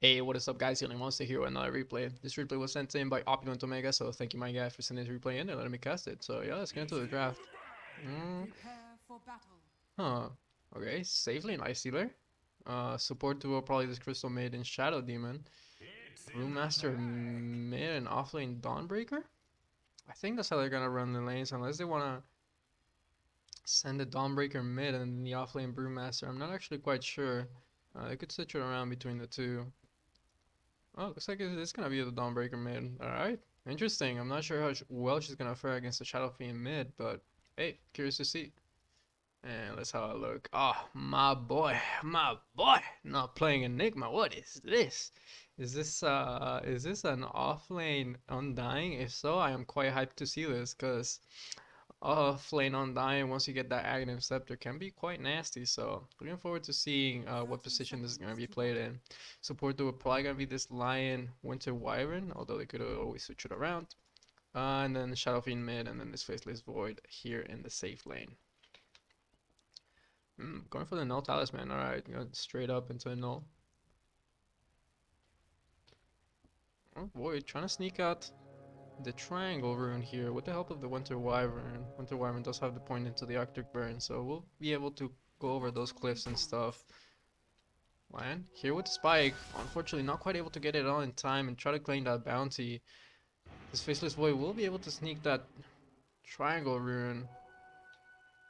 Hey, what is up, guys? The only monster here with another replay. This replay was sent in by Opulent Omega, so thank you, my guy, for sending this replay in and letting me cast it. So yeah, let's get into the draft. Huh. Okay, safe lane Ice Sealer. Support duo probably this Crystal Maiden Shadow Demon. Brewmaster mid and offlane Dawnbreaker. I think that's how they're gonna run the lanes, unless they wanna send the Dawnbreaker mid and the offlane Brewmaster. I'm not actually quite sure. They could switch it around between the two. Oh, looks like it's gonna be the Dawnbreaker mid. Alright, interesting. I'm not sure how well she's gonna fare against the Shadow Fiend mid, but hey, curious to see. And let's have a look. Oh, my boy, my boy. Not playing Enigma. What is this? Is this an offlane Undying? If so, I am quite hyped to see this, because flame on dying once you get that Aghanim Scepter can be quite nasty, so looking forward to seeing what position this is going to be played in. Support duo probably going to be this Lion Winter Wyvern, although they could always switch it around. And then Shadow Fiend mid, and then this Faceless Void here in the safe lane. Going for the Null Talisman, alright, going straight up into a Null. Oh, Void trying to sneak out the triangle rune here with the help of the Winter Wyvern. Winter Wyvern does have the point into the Arctic Burn, so we'll be able to go over those cliffs and stuff. Lion here with the spike, unfortunately not quite able to get it on in time and try to claim that bounty. This Faceless Void will be able to sneak that triangle rune.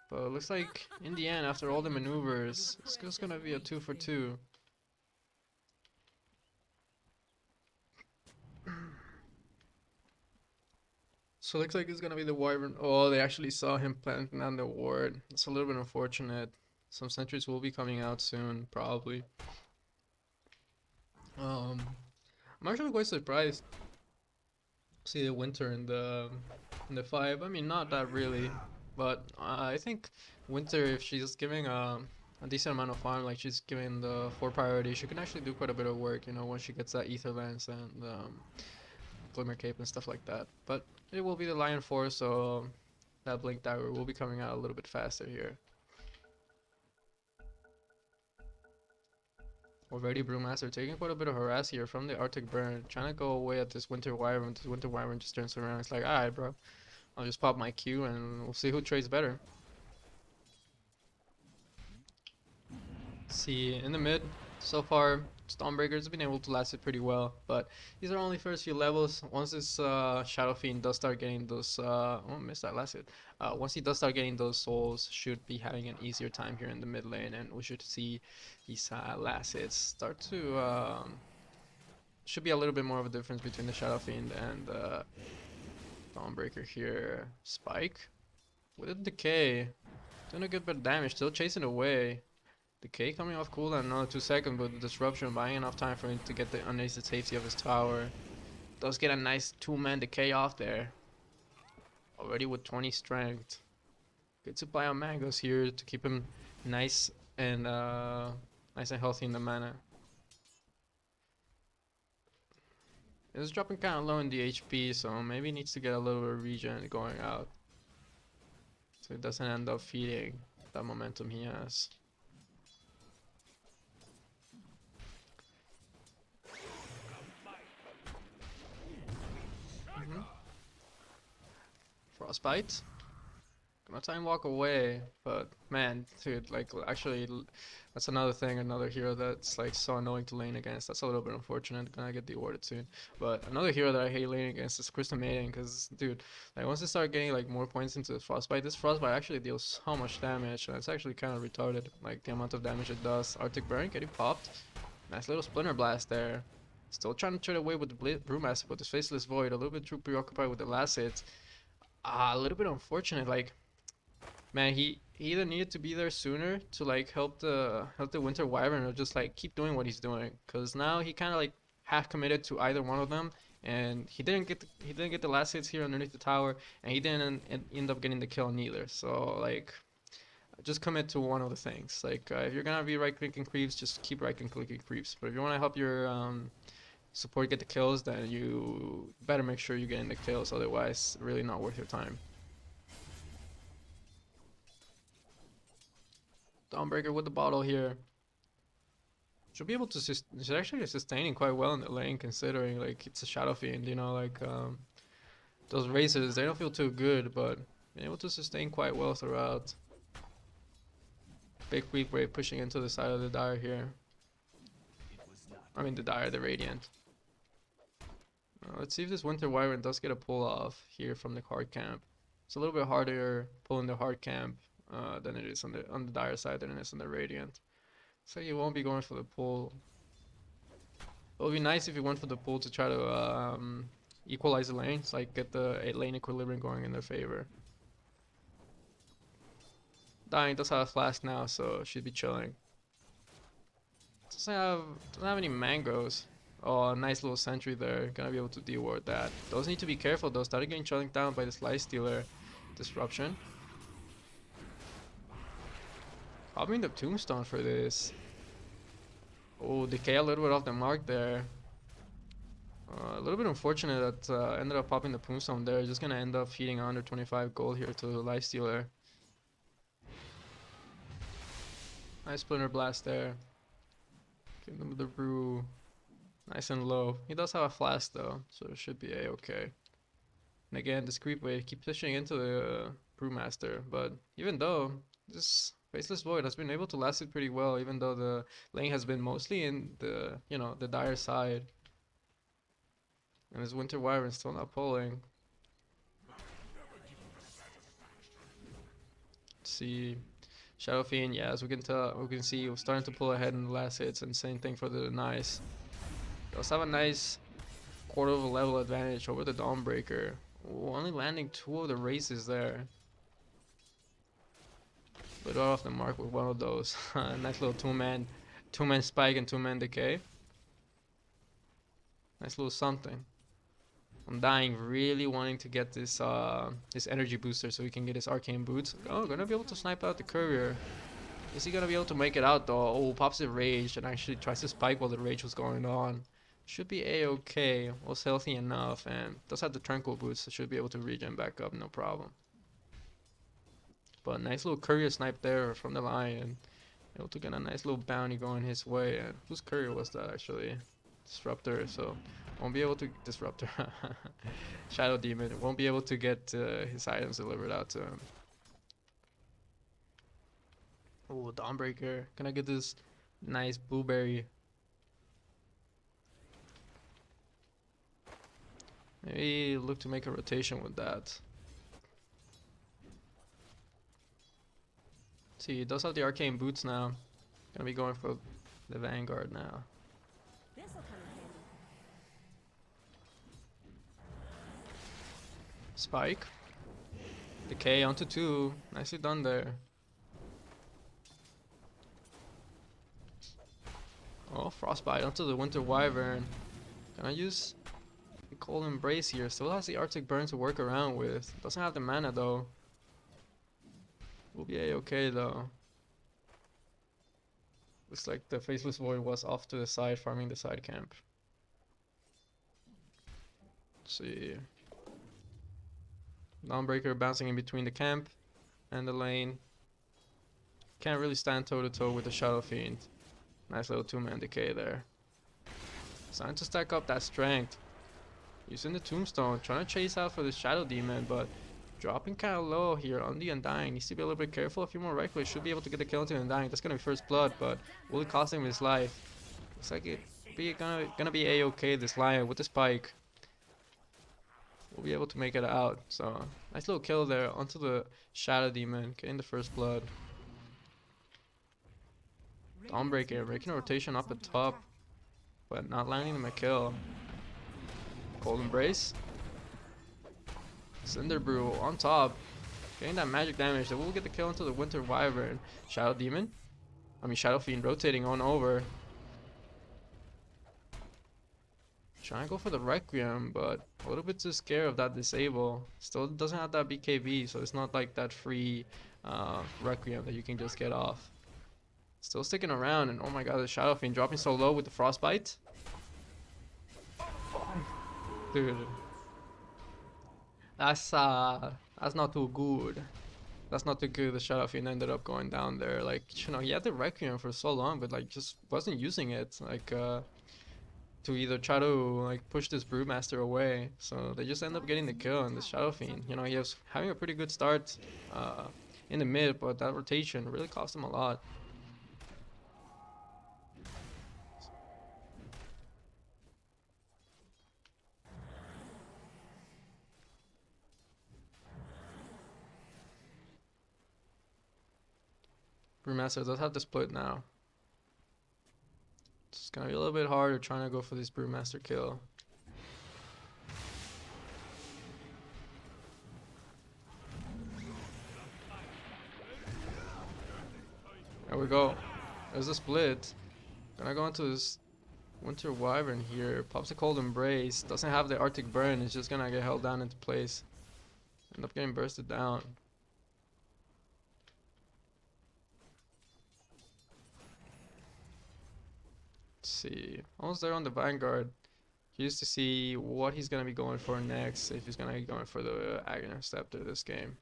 But it looks like in the end, after all the maneuvers, it's just gonna be a 2 for 2. So it looks like it's gonna be the Wyvern. Oh, they actually saw him planting down the ward. It's a little bit unfortunate. Some sentries will be coming out soon, probably. Um, I'm actually quite surprised to see the Winter in the 5. I mean, not that really, but I think Winter, if she's giving a decent amount of farm, like she's giving the 4 priority, she can actually do quite a bit of work, you know, once she gets that Ether Lance and Glimmer Cape and stuff like that. But it will be the Lion Force, so that Blink Dagger will be coming out a little bit faster here. Already Brewmaster taking quite a bit of harass here from the Arctic Burn, trying to go away at this Winter Wyvern. This Winter Wyvern just turns around. It's like, alright, bro, I'll just pop my Q and we'll see who trades better. See, in the mid, so far, Stormbreaker's been able to last it pretty well, but these are only first few levels. Once this Shadow Fiend does start getting those, oh, missed that last hit. Once he does start getting those souls, should be having an easier time here in the mid lane, and we should see these last hits start to, should be a little bit more of a difference between the Shadow Fiend and Stormbreaker here. Spike with a decay, doing a good bit of damage, still chasing away. Decay coming off cooldown another 2 seconds, but the disruption buying enough time for him to get the underneath the safety of his tower. Does get a nice 2-man decay off there. Already with 20 strength. Good supply of mangoes here to keep him nice and healthy in the mana. It's dropping kind of low in the HP, so maybe needs to get a little bit of regen going out, so it doesn't end up feeding that momentum he has. Frostbite. Gonna time walk away, but man, dude, like actually, that's another thing, another hero that's like so annoying to lane against. That's a little bit unfortunate. Gonna get deawarded soon. But another hero that I hate laning against is Crystal Maiden, because dude, like once they start getting like more points into the Frostbite, this Frostbite actually deals so much damage, and it's actually kind of retarded. Like the amount of damage it does. Arctic Burn getting popped. Nice little Splinter Blast there. Still trying to trade away with the Brewmaster, but this Faceless Void a little bit too preoccupied with the last hit. A little bit unfortunate. Like, man, he either needed to be there sooner to like help the Winter Wyvern, or just like keep doing what he's doing. Cause now he kind of like half committed to either one of them, and he didn't get the last hits here underneath the tower, and he didn't end up getting the kill neither. So like, just commit to one of the things. Like, if you're gonna be right clicking creeps, just keep right clicking creeps. But if you want to help your support get the kills, then you better make sure you're getting the kills. Otherwise, really not worth your time. Dawnbreaker with the bottle here. Should be able to she's actually sustaining quite well in the lane considering like it's a Shadow Fiend, you know, like those races they don't feel too good, but being able to sustain quite well throughout. Big creep wave pushing into the side of the Dire here. I mean the Dire, the Radiant. Let's see if this Winter Wyvern does get a pull off here from the hard camp. It's a little bit harder pulling the hard camp than it is on the Dire side than it is on the Radiant. So you won't be going for the pull. It would be nice if you went for the pull to try to equalize the lanes, like get the lane equilibrium going in their favor. Dying does have a flask now, so should be chilling. Doesn't have any mangoes. Oh, a nice little sentry there. Gonna be able to deal with that. Those need to be careful though. Started getting chilling down by this Life Stealer disruption. Popping the tombstone for this. Oh, decay a little bit off the mark there. A little bit unfortunate that ended up popping the tombstone there. Just gonna end up feeding under 25 gold here to the Life Stealer. Nice Splinter Blast there. Give them the brew. Nice and low. He does have a flask though, so it should be a-okay. And again, this creep wave keeps pushing into the Brewmaster, but even though this Faceless Void has been able to last it pretty well, even though the lane has been mostly in the, you know, the Dire side. And this Winter Wyvern still not pulling. Let's see. Shadow Fiend, yeah, as we can tell, we can see we're starting to pull ahead in the last hits, and same thing for the Nice. Does have a nice quarter of a level advantage over the Dawnbreaker. Ooh, only landing 2 of the races there. But off the mark with one of those. Nice little two-man spike and 2-man decay. Nice little something. I'm dying, really wanting to get this this energy booster so we can get his arcane boots. Oh, gonna be able to snipe out the courier. Is he gonna be able to make it out though? Oh, pops the rage and actually tries to spike while the rage was going on. Should be a-okay. Was healthy enough and does have the tranquil boots, so should be able to regen back up, no problem. But nice little courier snipe there from the Lion. Able to get a nice little bounty going his way. And whose courier was that actually? Disruptor, so won't be able to Disruptor. Shadow Demon won't be able to get his items delivered out to him. Oh, Dawnbreaker. Can I get this nice blueberry? Maybe look to make a rotation with that. See, he does have the arcane boots now. Gonna be going for the Vanguard now. Spike. Decay onto 2. Nicely done there. Oh, Frostbite onto the Winter Wyvern. Can I use the Cold Embrace here? Still has the Arctic Burn to work around with. Doesn't have the mana though. Will be a-okay though. Looks like the Faceless Void was off to the side farming the side camp. Let's see. Dawnbreaker bouncing in between the camp and the lane. Can't really stand toe to toe with the Shadow Fiend. Nice little 2-man decay there. Starting to stack up that strength. Using the Tombstone, trying to chase out for the Shadow Demon, but dropping kind of low here on the Undying. Needs to be a little bit careful. A few more right clicks should be able to get the kill into the Undying. That's gonna be first blood, but will it cost him his life? Looks like gonna be a-okay. This Lion with the spike will be able to make it out. So nice little kill there onto the Shadow Demon, getting the first blood. Dawnbreaker making a rotation up the top, but not landing the kill. Cold Embrace. Cinder Brew on top, getting that magic damage that will get the kill into the Winter Wyvern. Shadow Fiend rotating on over. Trying to go for the Requiem, but a little bit too scared of that disable. Still doesn't have that BKB, so it's not like that free Requiem that you can just get off. Still sticking around, and oh my god, the Shadow Fiend dropping so low with the Frostbite. Dude. That's not too good. That's not too good. The Shadow Fiend ended up going down there. Like, you know, he had the Requiem for so long, but like just wasn't using it. Like, to either try to like push this Brewmaster away. So they just end up getting the kill on the Shadow Fiend. You know, he was having a pretty good start uh, in the mid, but that rotation really cost him a lot. Brewmaster does have the split now. It's gonna be a little bit harder trying to go for this Brewmaster kill. There we go. There's a split. Gonna go into this Winter Wyvern here. Pops a Cold Embrace. Doesn't have the Arctic Burn. It's just gonna get held down into place. End up getting bursted down. Let's see. Almost there on the Vanguard. Curious to see what he's gonna be going for next. If he's gonna be going for the Aghanim Scepter this game.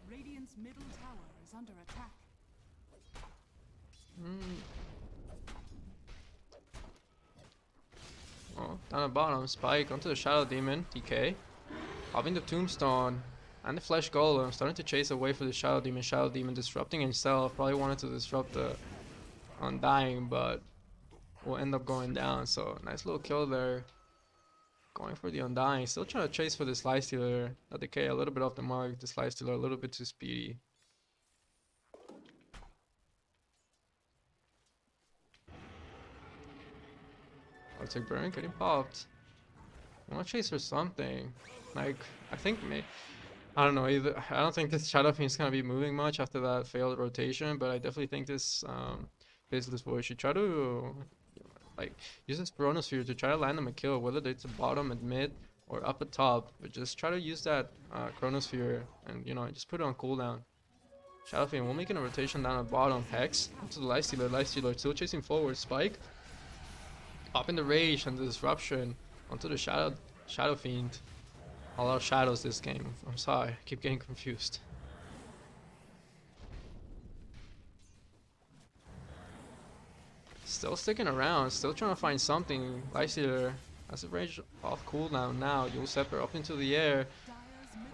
Radiant's middle tower is under attack. Oh, down at bottom, Spike onto the Shadow Demon, DK. Popping the Tombstone and the Flesh Golem, starting to chase away for the Shadow Demon. Shadow Demon disrupting himself, probably wanted to disrupt the Undying, but will end up going down. So nice little kill there. Going for the Undying, still trying to chase for the Lifestealer. That DK a little bit off the mark, the Lifestealer a little bit too speedy. Arctic Burn getting popped. I want to chase for something. Like, I think I don't know either. I don't think this Shadow Fiend's gonna be moving much after that failed rotation, but I definitely think this Faceless Void should try to like use this Chronosphere to try to land them a kill, whether it's a bottom and mid or up at top. But just try to use that Chronosphere and, you know, just put it on cooldown. Shadow Fiend will making a rotation down at bottom. Hex into the Lifestealer. Lifestealer still chasing forward. Spike popping the Rage and the Disruption onto the Shadow Fiend. A lot of shadows this game. I'm sorry, I keep getting confused. Still sticking around, still trying to find something. Lifestealer has a range off cooldown now. You'll Scepter up into the air.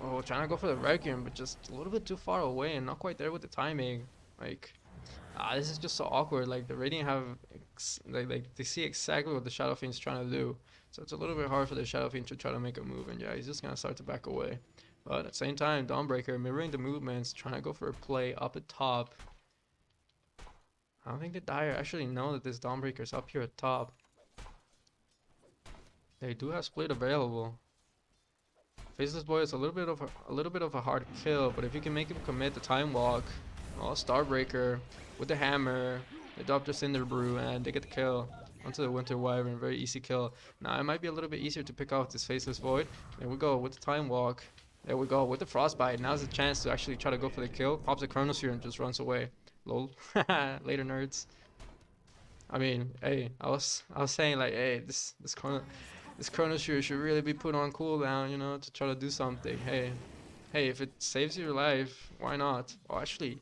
Oh, trying to go for the Requiem, but just a little bit too far away and not quite there with the timing. Like, this is just so awkward. Like, the Radiant have, they see exactly what the Shadow Fiend's trying to do. So it's a little bit hard for the Shadow Fiend to try to make a move, and yeah, he's just gonna start to back away. But at the same time, Dawnbreaker mirroring the movements, trying to go for a play up at top. I don't think the Dire actually know that this Dawnbreaker's up here at top. They do have split available. Faceless Boy is a little bit of a hard kill, but if you can make him commit the Time Walk, well, Starbreaker with the hammer, they drop the Cinder Brew and they get the kill onto the Winter Wyvern. Very easy kill. Now it might be a little bit easier to pick off this Faceless Void. There we go with the Time Walk. There we go with the Frostbite. Now's the chance to actually try to go for the kill. Pops the Chronosphere and just runs away. Lol. Later, nerds. I mean, hey, I was saying like, hey, this Chronosphere should really be put on cooldown, you know, to try to do something. Hey, if it saves your life, why not? Oh, actually,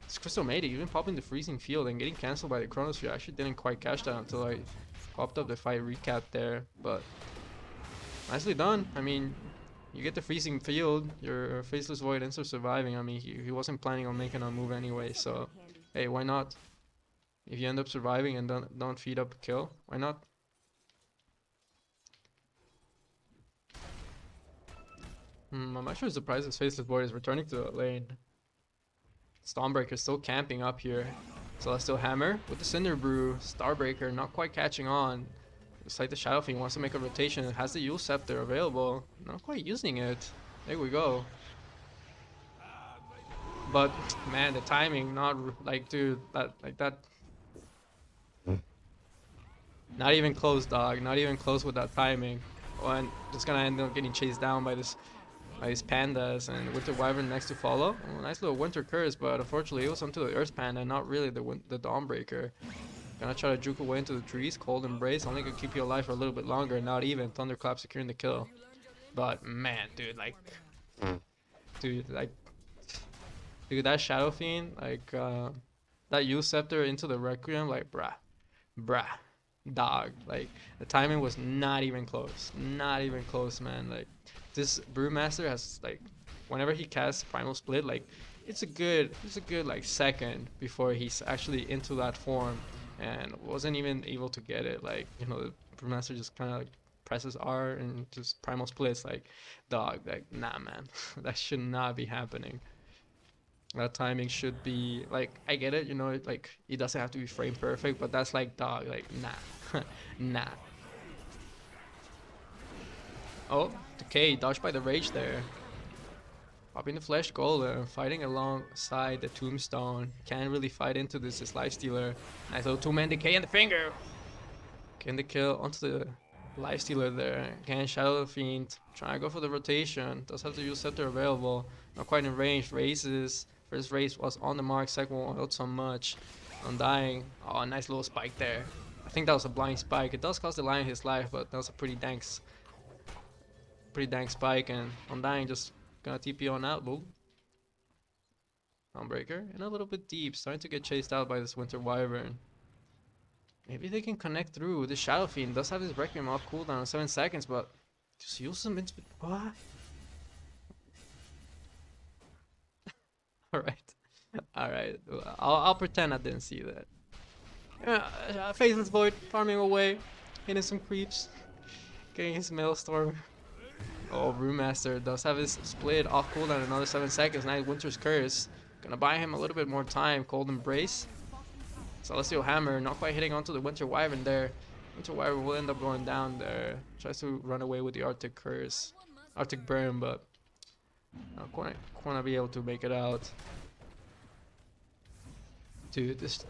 this Crystal Maiden even popping the Freezing Field and getting cancelled by the Chronosphere. I actually didn't quite catch that until I popped up the fight recap there, but nicely done. I mean, you get the Freezing Field, your Faceless Void ends up surviving. I mean, he wasn't planning on making a move anyway, so hey, why not? If you end up surviving and don't feed up a kill, why not? I'm actually surprised this Faceless Void is returning to the lane. Stormbreaker still camping up here. Celestial Hammer with the Cinder Brew. Starbreaker not quite catching on. Looks like the Shadow Fiend wants to make a rotation. It has the Yule Scepter available. Not quite using it. There we go. But man, the timing, not like, dude, that. Not even close, dog. Not even close with that timing. Oh, and just gonna end up getting chased down by these pandas, and Winter Wyvern next to follow. Oh, nice little Winter Curse, but unfortunately it was onto the Earth Panda, not really the Dawnbreaker. Gonna try to juke away into the trees. Cold Embrace only gonna keep you alive for a little bit longer. Not even. Thunderclap securing the kill. But man, dude, like, dude, that Shadow Fiend, like, that use scepter into the Requiem, like, bruh, dog. Like, the timing was not even close, man. Like, this Brewmaster has like, whenever he casts Primal Split, like, it's a good like second before he's actually into that form, and wasn't even able to get it. Like, the Brewmaster just kind of like presses R and just Primal Splits. Like, dog, like, nah, man, that should not be happening. That timing should be like, I get it, like it doesn't have to be frame perfect, but that's like, dog, like, nah, nah. Oh, Decay dodged by the rage there. Popping the flesh golem, fighting alongside the tombstone. Can't really fight into this life stealer. Nice little two-man decay in the finger. Getting the kill onto the life stealer there. Again, Shadow the Fiend trying to go for the rotation. Does have to use scepter available. Not quite in range. Raises. First race was on the mark. Second one not so much. Undying. Oh, nice little spike there. I think that was a blind spike. It does cost the lion his life, but that was a pretty dank spike. And Undying just gonna TP on out. Boom. Dawnbreaker. And a little bit deep. Starting to get chased out by this Winter Wyvern. Maybe they can connect through. This Shadow Fiend does have his Requiem off cooldown in 7 seconds, but just use some into what? Alright. Alright. I'll pretend I didn't see that. Faceless Void farming away. Hitting some creeps. Getting his Maelstrom. Oh, Brewmaster does have his split off cooldown in another 7 seconds. Nice Winter's Curse. Gonna buy him a little bit more time. Cold Embrace. Celestial Hammer, not quite hitting onto the Winter Wyvern there. Winter Wyvern will end up going down there. Tries to run away with the Arctic Curse. Arctic Burn, but not quite gonna be able to make it out. Dude, this...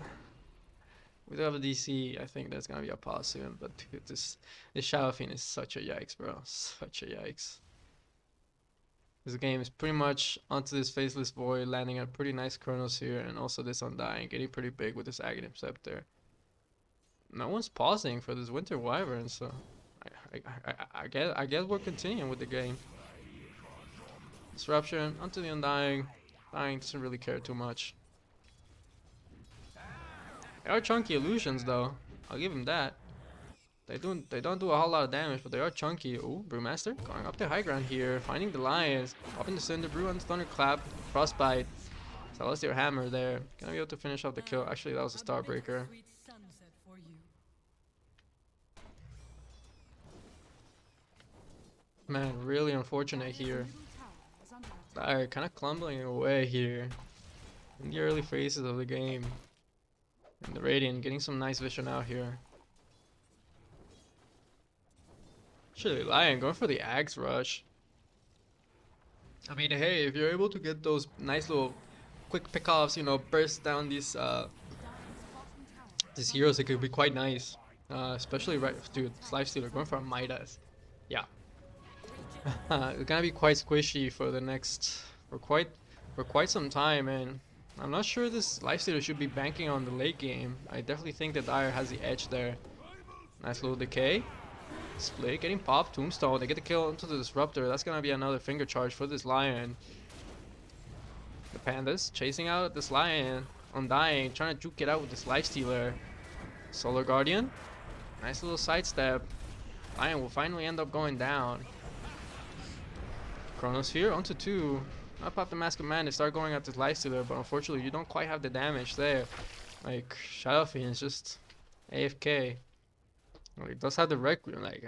We do have a DC, I think that's gonna be a pause soon, but dude, this Shadow Fiend is such a yikes, bro. Such a yikes. This game is pretty much onto this Faceless Void, landing a pretty nice Chronos here, and also this Undying, getting pretty big with this Aghanim Scepter. No one's pausing for this Winter Wyvern, so I guess we're continuing with the game. Disruption onto the Undying. Undying doesn't really care too much. They are chunky illusions though. I'll give him that. They don't do a whole lot of damage, but they are chunky. Ooh, Brewmaster going up the high ground here, finding the Lions, popping the Cinder Brew on the Thunderclap, Frostbite, Celestial Hammer there. Gonna be able to finish off the kill. Actually, that was a Starbreaker. Man, really unfortunate here. They're kind of clumbling away here in the early phases of the game. And the Radiant getting some nice vision out here. Actually, Lion going for the Axe Rush. I mean, hey, if you're able to get those nice little quick pickoffs, burst down these heroes, it could be quite nice. Especially right, dude, Lifestealer going for a Midas. Yeah. It's gonna be quite squishy for the next, for quite some time, and I'm not sure this Lifestealer should be banking on the late game. I definitely think that Dire has the edge there. Nice little decay. Split getting popped, Tombstone, they get the kill into the Disruptor. That's gonna be another finger charge for this Lion. The Pandas chasing out this Lion, Undying, trying to juke it out with this Lifestealer. Solar Guardian, nice little sidestep. Lion will finally end up going down. Chronosphere onto 2. I pop the Mask of Man to start going at this Lifestealer, but unfortunately you don't quite have the damage there. Like, Shadow Fiend is just AFK. Like, does have the Requiem, like,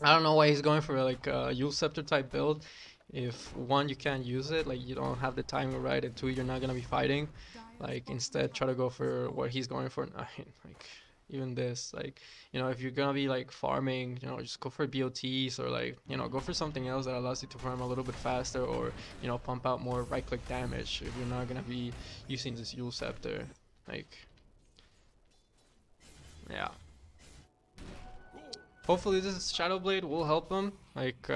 I don't know why he's going for like a Yule Scepter type build. If one, you can't use it, like you don't have the timing right, and two, you're not gonna be fighting. Like, instead try to go for what he's going for. I mean, like, even this, like, if you're gonna be like farming, just go for BOTs, or like, go for something else that allows you to farm a little bit faster, or pump out more right click damage if you're not gonna be using this Yule Scepter. Like, yeah. Hopefully this Shadow Blade will help him, like,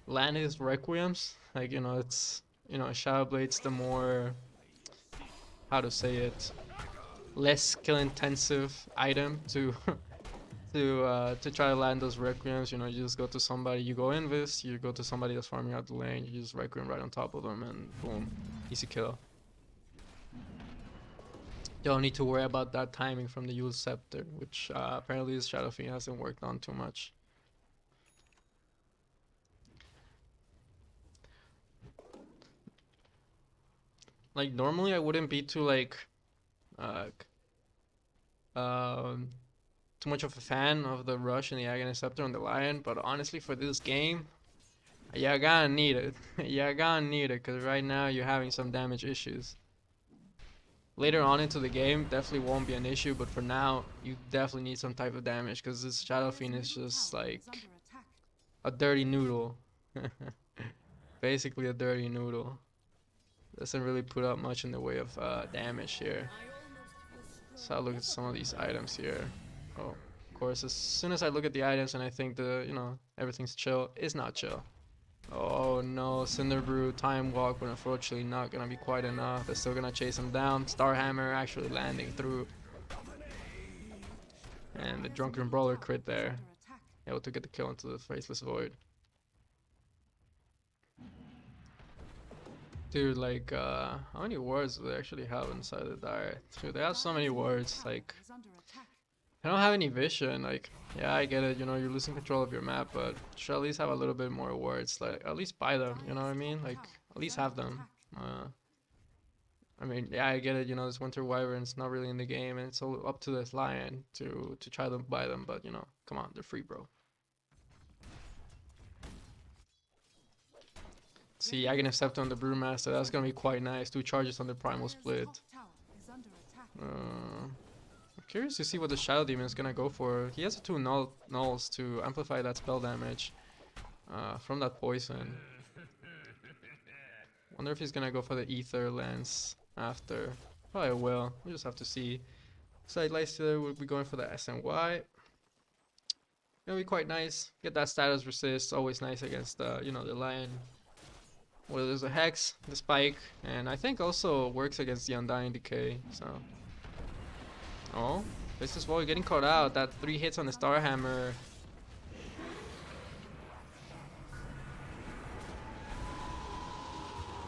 land his Requiems. Like, it's, Shadow Blade's the more, how to say it, less skill intensive item to to try to land those requiems. You know, you just go to somebody, you go invis, you go to somebody that's farming out the lane, you just requiem right on top of them, and boom, easy kill. Don't need to worry about that timing from the Yule Scepter, which apparently this Shadow Fiend hasn't worked on too much. Like normally I wouldn't be too like uh, um too much of a fan of the Rush and the Aghanim Scepter on the Lion, but honestly for this game, yeah, I gotta need it. Yeah, I gotta need it, because right now you're having some damage issues. Later on into the game, definitely won't be an issue, but for now, you definitely need some type of damage, because this Shadow Fiend is just like a dirty noodle. Basically a dirty noodle. Doesn't really put up much in the way of damage here. So I'll look at some of these items here. Oh, of course, as soon as I look at the items and I think everything's chill, it's not chill. Oh no, Cinder Brew, Time Walk, but unfortunately not gonna be quite enough. They're still gonna chase him down. Starhammer actually landing through. And the Drunken Brawler crit there. Able to get the kill into the Faceless Void. Dude, like, how many wards do they actually have inside the diet? Dude, they have so many wards, like, I don't have any vision, like, yeah, I get it, you know, you're losing control of your map, but should at least have a little bit more wards, like, at least buy them, you know what I mean? Like, at least have them. I mean, yeah, I get it, you know, this Winter Wyvern's not really in the game, and it's all up to this Lion to try to buy them, but, you know, come on, they're free, bro. See, Aghanim Scepter on the Brewmaster, that's gonna be quite nice. 2 charges on the Primal Split. I'm curious to see what the Shadow Demon is gonna go for. He has 2 nulls to amplify that spell damage from that poison. Wonder if he's gonna go for the Ether Lens after. Probably will. We'll just have to see. Side Lightstealer will be going for the SNY. Gonna be quite nice. Get that status resist. Always nice against the Lion. Well, there's a Hex, the Spike, and I think also works against the Undying Decay, so. Oh, this is Void getting caught out. That 3 hits on the Starhammer.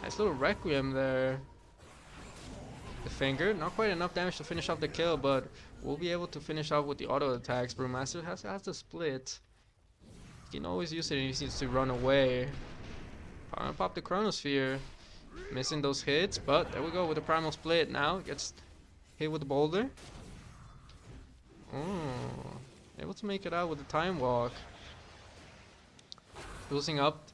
Nice little Requiem there. The Finger, not quite enough damage to finish off the kill, but we'll be able to finish off with the auto attacks. Brewmaster has the split. He can always use it if he needs to run away. Pop the Chronosphere. Missing those hits, but there we go with the Primal Split now. Gets hit with the boulder. Oh, able to make it out with the Time Walk. Losing up.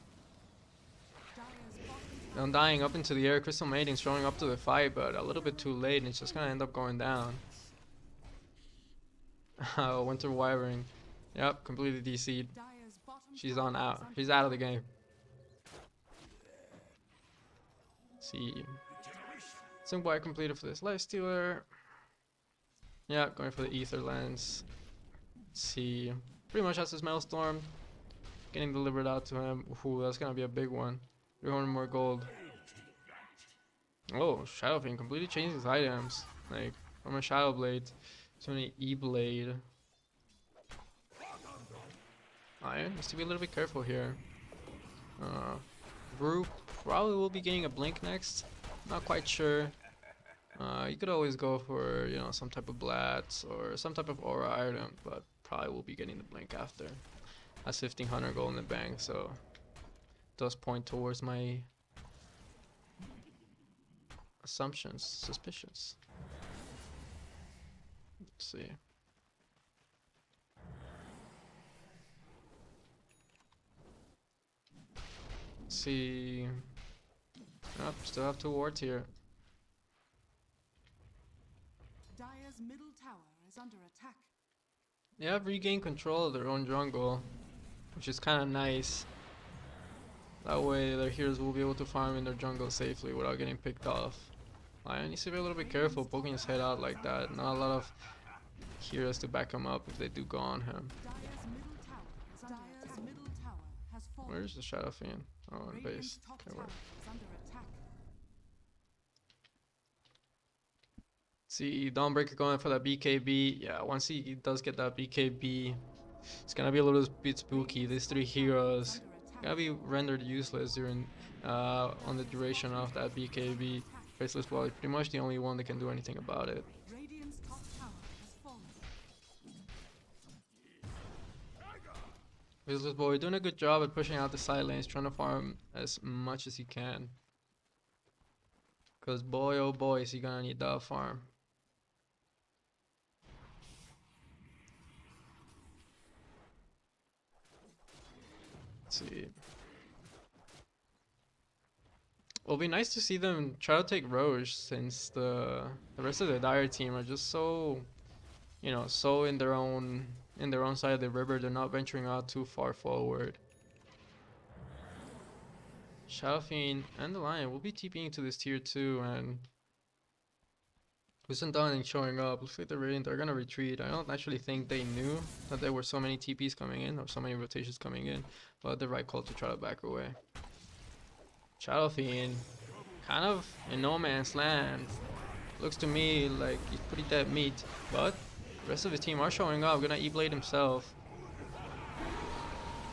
Undying up into the air. Crystal Maidens showing up to the fight, but a little bit too late, and it's just gonna end up going down. Winter Wyvern. Yep, completely DC'd. She's on out. She's out of the game. See. Simple completed for this Lightstealer. Yeah, going for the Ether Lens. See. Pretty much has his Maelstrom. Getting delivered out to him. Ooh, that's gonna be a big one. 300 more gold. Oh, Shadow Fiend completely changed his items. Like, from a Shadow Blade to an E-Blade. Iron needs to be a little bit careful here. Brew probably will be getting a Blink next. Not quite sure. You could always go for, some type of Blats or some type of Aura item, but probably will be getting the Blink after. That's 1500 gold in the bank, so it does point towards my assumptions, suspicions. Let's see. See. Yep, still have 2 wards here. Dire's middle tower is under attack. They have regained control of their own jungle, which is kind of nice. That way their heroes will be able to farm in their jungle safely without getting picked off. Lion needs to be a little bit careful poking his head out like that. Not a lot of heroes to back him up if they do go on him. Where's the Shadow Fiend? Oh, in base. Okay, where? See, Dawnbreaker going for that BKB. Yeah, once he does get that BKB, it's gonna be a little bit spooky. These three heroes gonna be rendered useless during on the duration of that BKB. Faceless Blood is pretty much the only one that can do anything about it. Radiant's top tower has fallen. Faceless Boy doing a good job at pushing out the side lanes, trying to farm as much as he can. Cause boy oh boy is he gonna need that farm. Let's see. It'll be nice to see them try to take Roche since the rest of the Dire team are just so, you know, so in their own side of the river. They're not venturing out too far forward. Shadow Fiend and the Lion will be TPing to this tier 2, and Wisdom Dawn showing up. Looks like the Radiant are gonna retreat. I don't actually think they knew that there were so many TPs coming in or so many rotations coming in, but the right call to try to back away. Shadow Fiend, kind of in no man's land. Looks to me like he's pretty dead meat, but the rest of the team are showing up. Gonna E-Blade himself.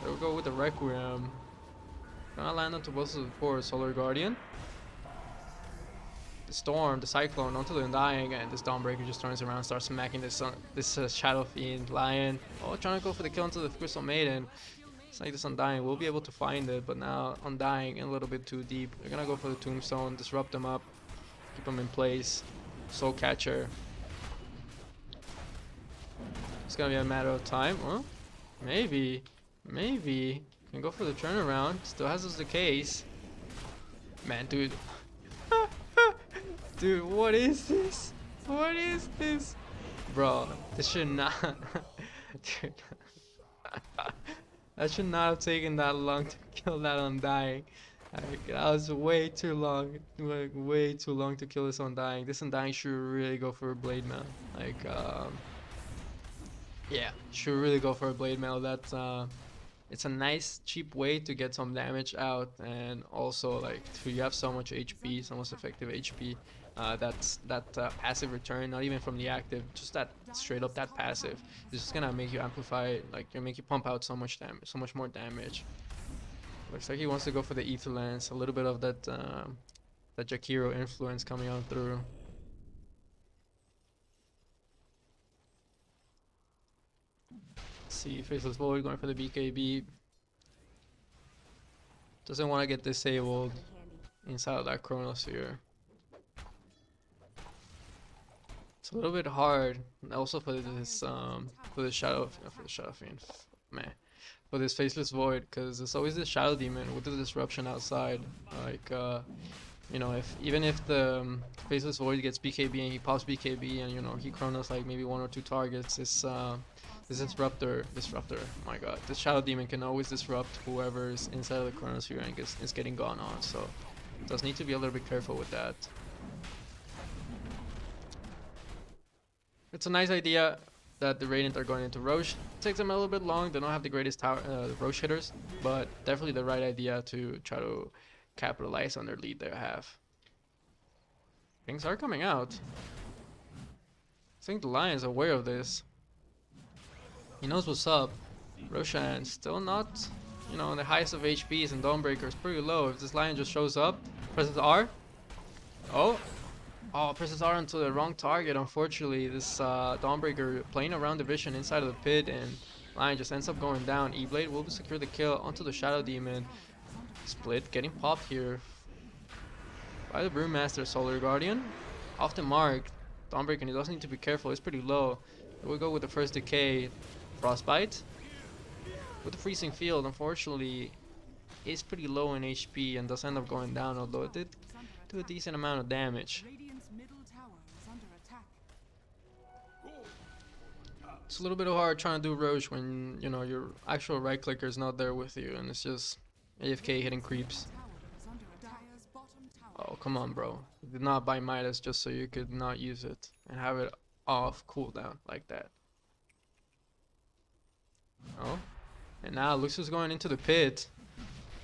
There we go with the Requiem. Gonna land onto both of the four. Solar Guardian. The Storm, the Cyclone onto the Undying, and this Dawnbreaker just turns around and starts smacking this Shadow Fiend Lion. Oh, trying to go for the kill into the Crystal Maiden. It's like this Undying will be able to find it, but now Undying a little bit too deep. They're gonna go for the Tombstone, disrupt them up, keep them in place. Soul Catcher. It's gonna be a matter of time. Well, maybe can go for the turnaround. Still has us the case. Man, dude. Dude, what is this? What is this? Bro, this should not. Dude. That should not have taken that long to kill that Undying. Like, that was way too long. Like, way too long to kill this Undying. This Undying should really go for a Blade Mail. Like, yeah, should really go for a Blade Mail. That's, it's a nice, cheap way to get some damage out, and also, like, you have so much HP, so much effective HP. That passive return, not even from the active, just that straight up that passive, is just gonna make you amplify, like, make you pump out so much damage, so much more damage. Looks like he wants to go for the Ether Lance, a little bit of that that Jakiro influence coming on through. Let's see, Faceless Void going for the BKB. Doesn't want to get disabled inside of that Chronosphere. It's a little bit hard, also for this Shadow Fiend, man, for this Faceless Void, because there's always this Shadow Demon with the disruption outside. Like, you know, even if the Faceless Void gets BKB and he pops BKB and, you know, he Chronos like maybe 1 or 2 targets, this disruptor, my god, this Shadow Demon can always disrupt whoever's inside of the Chronosphere and is getting gone on. So does need to be a little bit careful with that. It's a nice idea that the Radiant are going into Roche. It takes them a little bit long. They don't have the greatest tower, Roche hitters, but definitely the right idea to try to capitalize on their lead they have. Things are coming out. I think the Lion's aware of this. He knows what's up. Roshan still not, you know, the highest of HPs, and Dawnbreaker is pretty low. If this Lion just shows up, presses R. Oh, presses R onto the wrong target. Unfortunately, this Dawnbreaker playing around the vision inside of the pit, and Lion just ends up going down. E-Blade will secure the kill onto the Shadow Demon. Split getting popped here by the Brewmaster. Solar Guardian off the mark. Dawnbreaker, he does need to be careful. It's pretty low. We'll go with the first decay. Frostbite with the Freezing Field, unfortunately, is pretty low in HP and does end up going down, although it did do a decent amount of damage. It's a little bit hard trying to do Roche when, you know, your actual right clicker is not there with you and it's just AFK hitting creeps. Oh, come on, bro. You did not buy Midas just so you could not use it and have it off cooldown like that. Oh, and now Luxus going into the pit.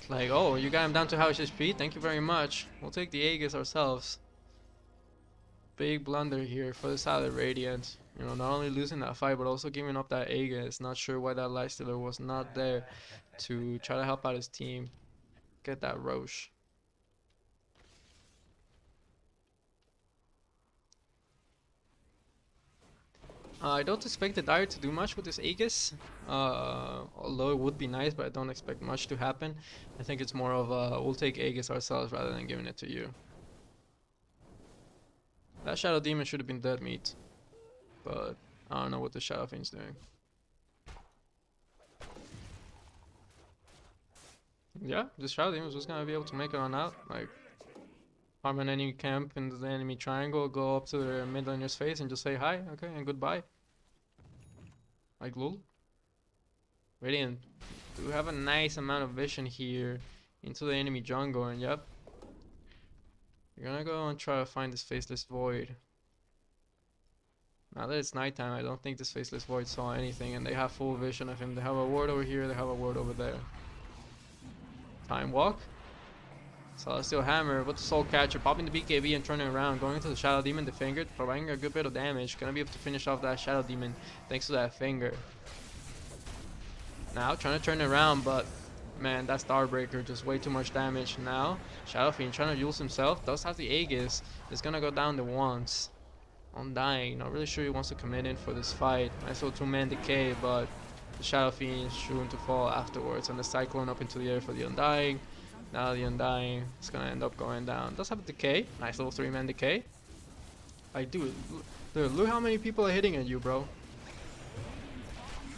Like, oh, you got him down to house HP? Thank you very much. We'll take the Aegis ourselves. big blunder here for the side of Radiant. You know, not only losing that fight, but also giving up that Aegis. Not sure why that Lifestealer was not there to try to help out his team. Get that Roche. I don't expect the Dire to do much with this Aegis, although it would be nice, but I don't expect much to happen. I think it's more of a, we'll take Aegis ourselves rather than giving it to you. That Shadow Demon should have been dead meat, but I don't know what the Shadow Fiend's doing. Yeah, this Shadow Demon was just gonna be able to make it on out, like farm an enemy camp in the enemy triangle, go up to the mid laner's face and just say hi, okay, and goodbye. Like lol. Radiant do have a nice amount of vision here into the enemy jungle, and yep. You're gonna go and try to find this Faceless Void. Now that it's nighttime, I don't think this Faceless Void saw anything, and they have full vision of him. They have a ward over here, they have a ward over there. Time walk. Celestial Hammer with the Soul Catcher, popping the BKB and turning around, going into the Shadow Demon, the finger, providing a good bit of damage. Gonna be able to finish off that Shadow Demon thanks to that finger. Now trying to turn it around, but man, that Starbreaker just way too much damage. Now Shadow Fiend trying to use himself, does have the Aegis, is gonna go down to once. Undying, not really sure he wants to commit in for this fight. Nice little 2-man decay, but the Shadow Fiend is shooting to fall afterwards, and the Cyclone up into the air for the Undying. Now the Undying is gonna end up going down. Does have a decay, nice little 3-man decay. Like dude, look how many people are hitting at you, bro.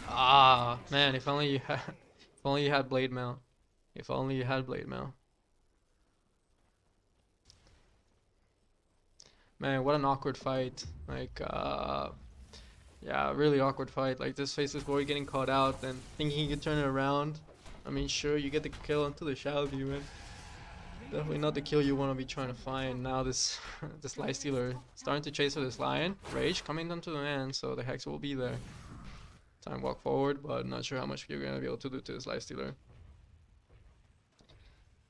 Ah, man, if only you had, if only you had Blade Mail. If only you had Blade Mail. Man, what an awkward fight. Like, yeah, really awkward fight. Like, this Faceless Void getting caught out and thinking he could turn it around. I mean, sure, you get the kill onto the Shadow Demon. Definitely not the kill you want to be trying to find. Now this this Lifestealer starting to chase for this Lion. Rage coming down to the man, so the Hex will be there. Time walk forward, but not sure how much you're going to be able to do to this Lifestealer.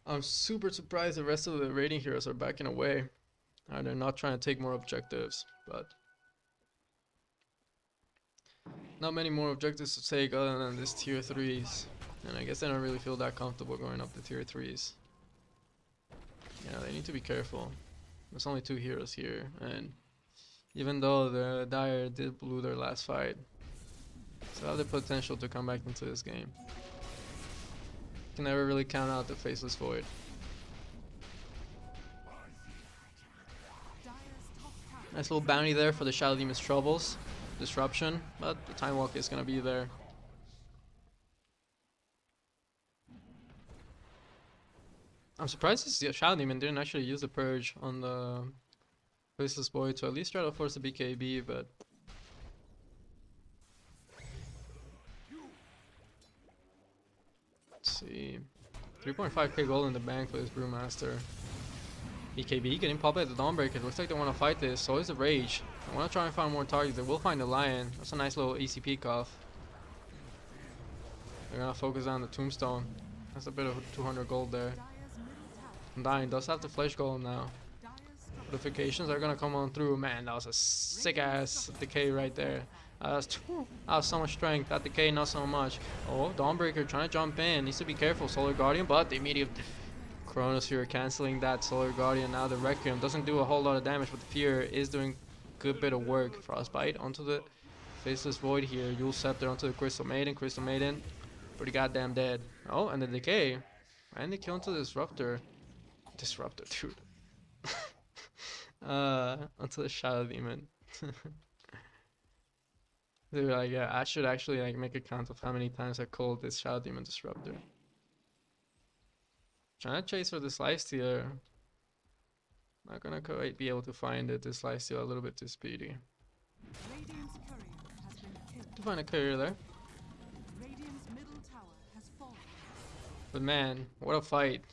I'm super surprised the rest of the raiding heroes are backing away. They're not trying to take more objectives, but not many more objectives to take other than this tier 3s. And I guess they don't really feel that comfortable going up the tier 3s. Yeah, they need to be careful. There's only 2 heroes here, and even though the Dire did lose their last fight, still have the potential to come back into this game. Can never really count out the Faceless Void. Nice little bounty there for the Shadow Demon's troubles. Disruption, but the Time Walk is gonna be there. I'm surprised this Shadow Demon didn't actually use the Purge on the Faceless Void to at least try to force the BKB, but let's see. 3.5k gold in the bank for this Brewmaster. BKB getting popped at the Dawnbreaker. Looks like they want to fight this. So is the Rage. I want to try and find more targets. They will find the Lion. That's a nice little ECP cough. They're gonna focus on the Tombstone. That's a bit of 200 gold there. Undying does have the Flesh Golem now. Notifications are gonna come on through. Man, that was a sick ass decay right there. That was so much strength. That decay, not so much. Oh, Dawnbreaker trying to jump in. Needs to be careful. Solar Guardian, but the immediate Chronosphere canceling that Solar Guardian. Now the Requiem doesn't do a whole lot of damage, but the Fear is doing a good bit of work. Frostbite onto the Faceless Void here. Yule Scepter onto the Crystal Maiden. Crystal Maiden, pretty goddamn dead. Oh, and the decay. And the kill into the Disruptor. Disruptor, dude. Onto the Shadow Demon. Dude, like, yeah, I should actually like make a count of how many times I called this Shadow Demon Disruptor. Trying to chase for this Lifestealer. Not gonna quite be able to find it. This Lifestealer a little bit too speedy. Radiant's courier has been killed. To find a courier there. Radiant's middle tower has fallen. But man, what a fight.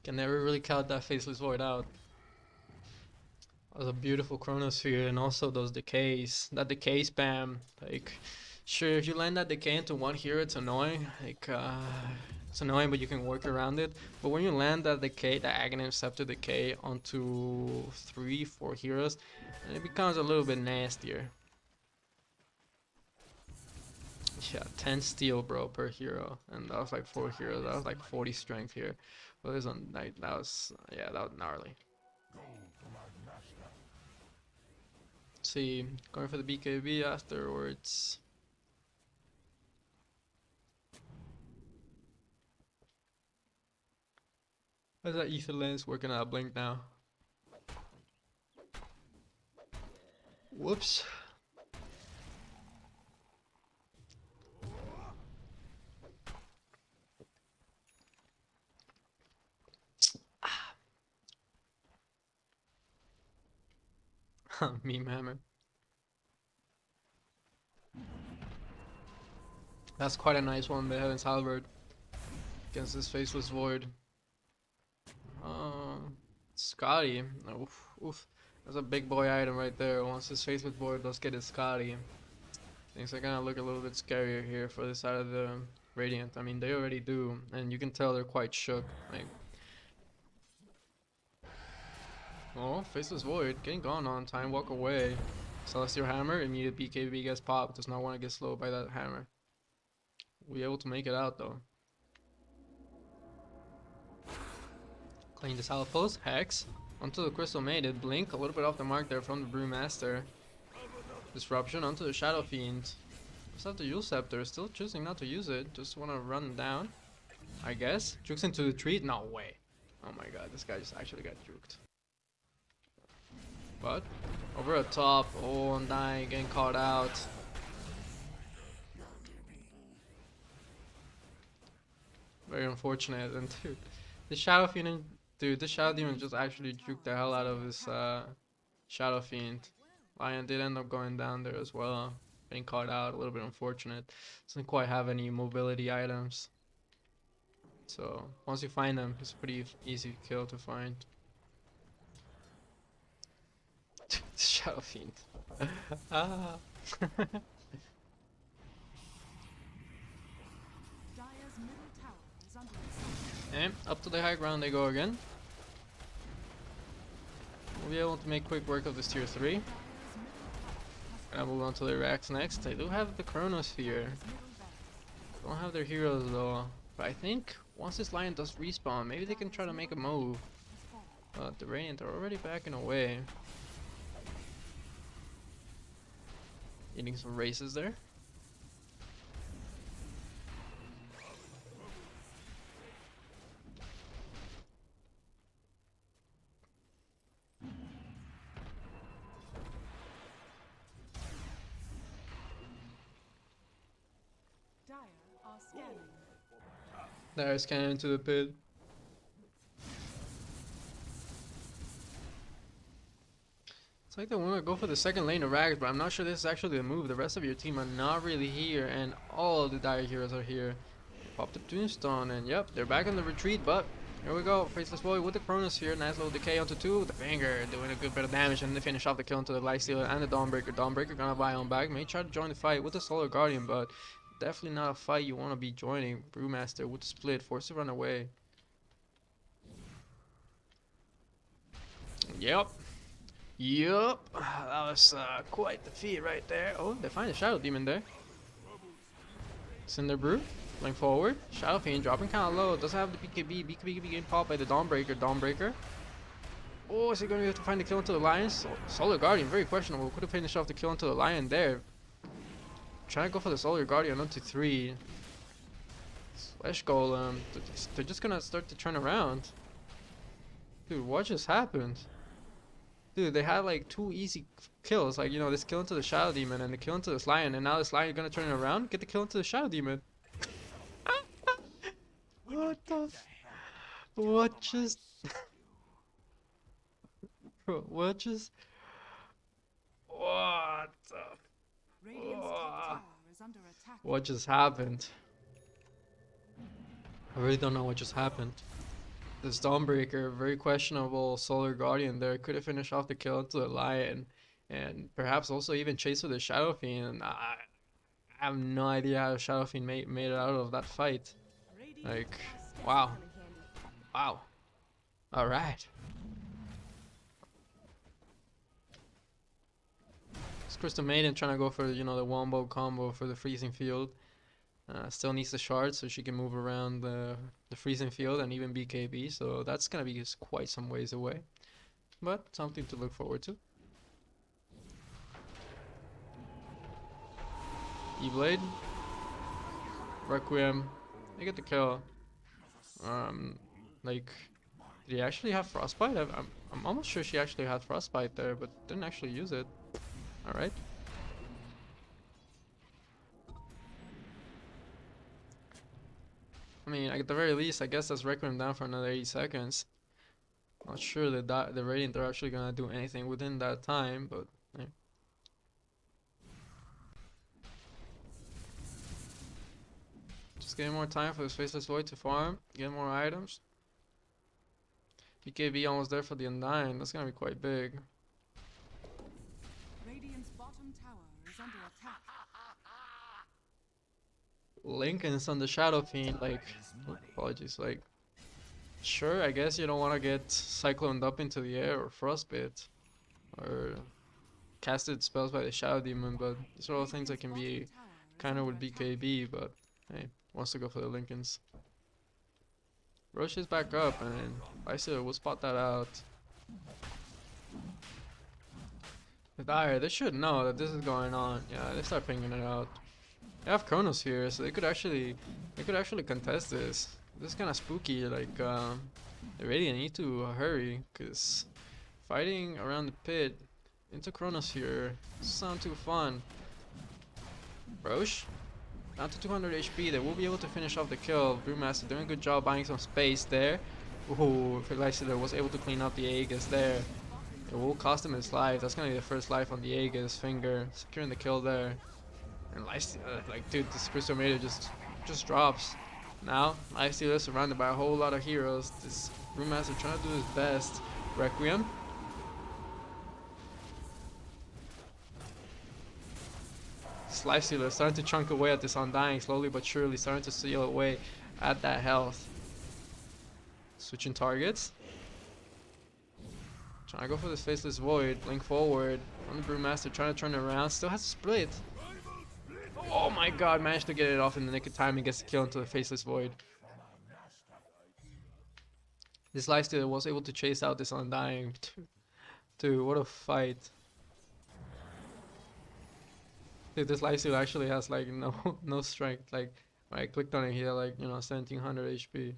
Can never really count that Faceless Void out. That was a beautiful Chronosphere, and also those decays. That decay spam, like, Sure, if you land that decay into one hero, it's annoying. It's annoying, but you can work around it. But when you land that decay, that Aghanim Scepter decay onto 3, 4 heroes, it becomes a little bit nastier. Yeah, 10 steel, bro, per hero, and that was like 4 heroes. That was like 40 strength here. Well, this one, that was, yeah, that was gnarly. Let's see, going for the BKB afterwards. How's that ether lens working out blink now? Whoops. Meme hammer. That's quite a nice one, the Heaven's Halberd against this Faceless Void. Scotty. Oof, oof. That's a big boy item right there. Once this Faceless Void does get his Scotty, things are gonna look a little bit scarier here for this side of the Radiant. I mean, they already do, and you can tell they're quite shook. Like, oh, Faceless Void getting gone on time. Walk away. Celestial Hammer, immediate BKB gets popped. Does not want to get slowed by that hammer. We'll be able to make it out though. Clean this outpost. Hex. Onto the Crystal Maiden. Blink a little bit off the mark there from the Brewmaster. Disruption onto the Shadow Fiend. Just have to use Scepter. Still choosing not to use it. Just want to run down, I guess. Jukes into the tree. No way. Oh my god, this guy just actually got juked. But over the top. Oh, I'm dying. Getting caught out. Very unfortunate. And dude, the Shadow Fiend, dude, this Shadow Demon just actually juked the hell out of his Shadow Fiend. Lion did end up going down there as well. Being caught out, a little bit unfortunate. Doesn't quite have any mobility items. So once you find them, it's a pretty easy kill to find. Shadow Fiend. Ah. And up to the high ground they go again. We'll be able to make quick work of this tier 3. Gonna move on to their racks next. They do have the Chronosphere. Don't have their heroes though. But I think once this Lion does respawn, maybe they can try to make a move. But the Radiant are already backing away. Eating some races there. They're scanning into the pit. It's like they want to go for the second lane of Rags, but I'm not sure this is actually the move. The rest of your team are not really here, and all of the Dire heroes are here. Pop the Tombstone, and yep, they're back in the retreat, but here we go. Faceless Boy with the Chronosphere. Nice little decay onto 2. The Finger doing a good bit of damage, and they finish off the kill into the Lifestealer and the Dawnbreaker. Dawnbreaker gonna buy on back. May try to join the fight with the Solar Guardian, but definitely not a fight you want to be joining. Brewmaster with the split, forced to run away. Yep. Yup, that was quite the feat right there. Oh, they find a Shadow Demon there. Cinder Brew, going forward. Shadow Fiend dropping kind of low. Doesn't have the BKB. BKB getting popped by the Dawnbreaker. Dawnbreaker. Oh, is he going to have to find the kill into the Lion? Solar Guardian, very questionable. Could have finished off the kill into the Lion there. Trying to go for the Solar Guardian onto 3. Flesh Golem. They're just going to start to turn around. Dude, what just happened? Dude, they had like 2 easy kills, like, you know, this kill into the Shadow Demon and the kill into this Lion, and now this Lion is gonna turn it around, get the kill into the Shadow Demon. What the what just bro, what just what the what just happened? I really don't know what just happened. This Dawnbreaker, very questionable Solar Guardian there, could have finished off the kill into the Lion, and perhaps also even chase with the Shadow Fiend. I I have no idea how Shadow Fiend made it out of that fight. Radiant Like, are wow, Come in handy. wow. All right. It's Crystal Maiden trying to go for, you know, the wombo combo for the freezing field. Still needs the shard so she can move around the freezing field and even BKB. So that's gonna be quite some ways away, but something to look forward to. E-Blade, Requiem, they get the kill. Um, like, did he actually have Frostbite? I'm almost sure she actually had Frostbite there, but didn't actually use it. All right. I mean, at the very least, I guess that's Requiem down for another 80 seconds. Not sure that the Radiant are actually gonna do anything within that time, but yeah. Just getting more time for this Faceless Void to farm, get more items. BKB almost there for the Undying, that's gonna be quite big. Radiant's bottom tower is under attack. Lincoln's on the Shadow Fiend, like, apologies, like, sure, I guess you don't want to get cycloned up into the air or frostbite or casted spells by the Shadow Demon, but these are all things that can be kind of with BKB, but hey, wants to go for the Lincolns. Roche is back up, and Lysa will spot that out. The Dire, they should know that this is going on. Yeah, they start pinging it out. They have Chronos here, so they could actually contest this. This is kind of spooky. Like, the Radiant need to hurry, cause fighting around the pit into Chronos here doesn't sound too fun. Roche down to 200 HP. They will be able to finish off the kill. Brewmaster doing a good job buying some space there. Ooh, Feliciter was able to clean up the Aegis there. It will cost him his life. That's gonna be the first life on the Aegis finger, securing the kill there. And like, dude, this Crystal Maiden just drops. Now, Lifestealer surrounded by a whole lot of heroes. This Brewmaster trying to do his best. Requiem. This Lifestealer starting to chunk away at this Undying, slowly but surely starting to seal away at that health. Switching targets. Trying to go for this Faceless Void. Link forward. On the Brewmaster trying to turn it around. Still has to split. Oh my god, managed to get it off in the nick of time and gets the kill into the Faceless Void. This Lifestealer was able to chase out this Undying. Dude, what a fight. Dude, this Lifestealer actually has like no strength. Like, when I clicked on it here, like, you know, 1700 HP.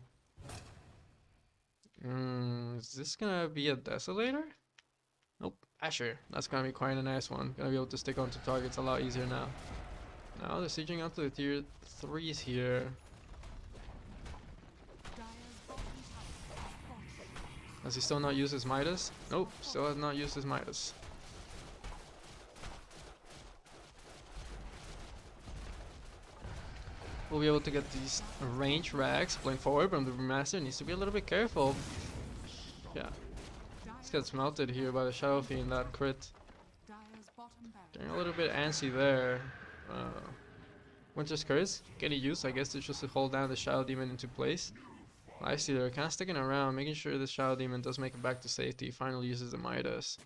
Is this gonna be a Desolator? Nope. Asher. That's gonna be quite a nice one. Gonna be able to stick onto targets a lot easier now. Now they're sieging up to the tier 3s here. Has he still not used his Midas? Nope, still has not used his Midas. We'll be able to get these range rags playing forward, but the Master needs to be a little bit careful. Yeah. This gets melted here by the Shadow Fiend, that crit. Getting a little bit antsy there. Winter's Curse, getting used, I guess, to just to hold down the Shadow Demon into place. I see they're kind of sticking around, making sure the Shadow Demon does make it back to safety. Finally uses the Midas.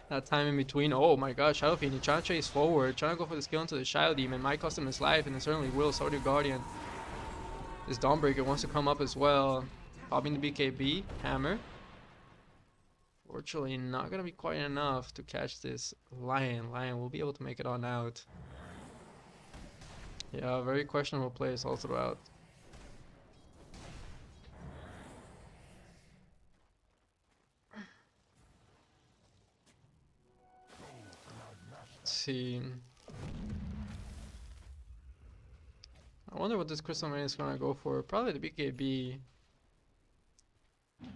That time in between, oh my god, Shadow Fiend trying to chase forward, trying to go for the skill into the Shadow Demon. Might cost him his life, and it certainly will. So do Guardian. This Dawnbreaker wants to come up as well. Popping the BKB, hammer. Fortunately, not gonna be quite enough to catch this Lion. Lion will be able to make it on out. Yeah, very questionable plays all throughout. Let's see. I wonder what this Crystal Maiden is gonna go for. Probably the BKB.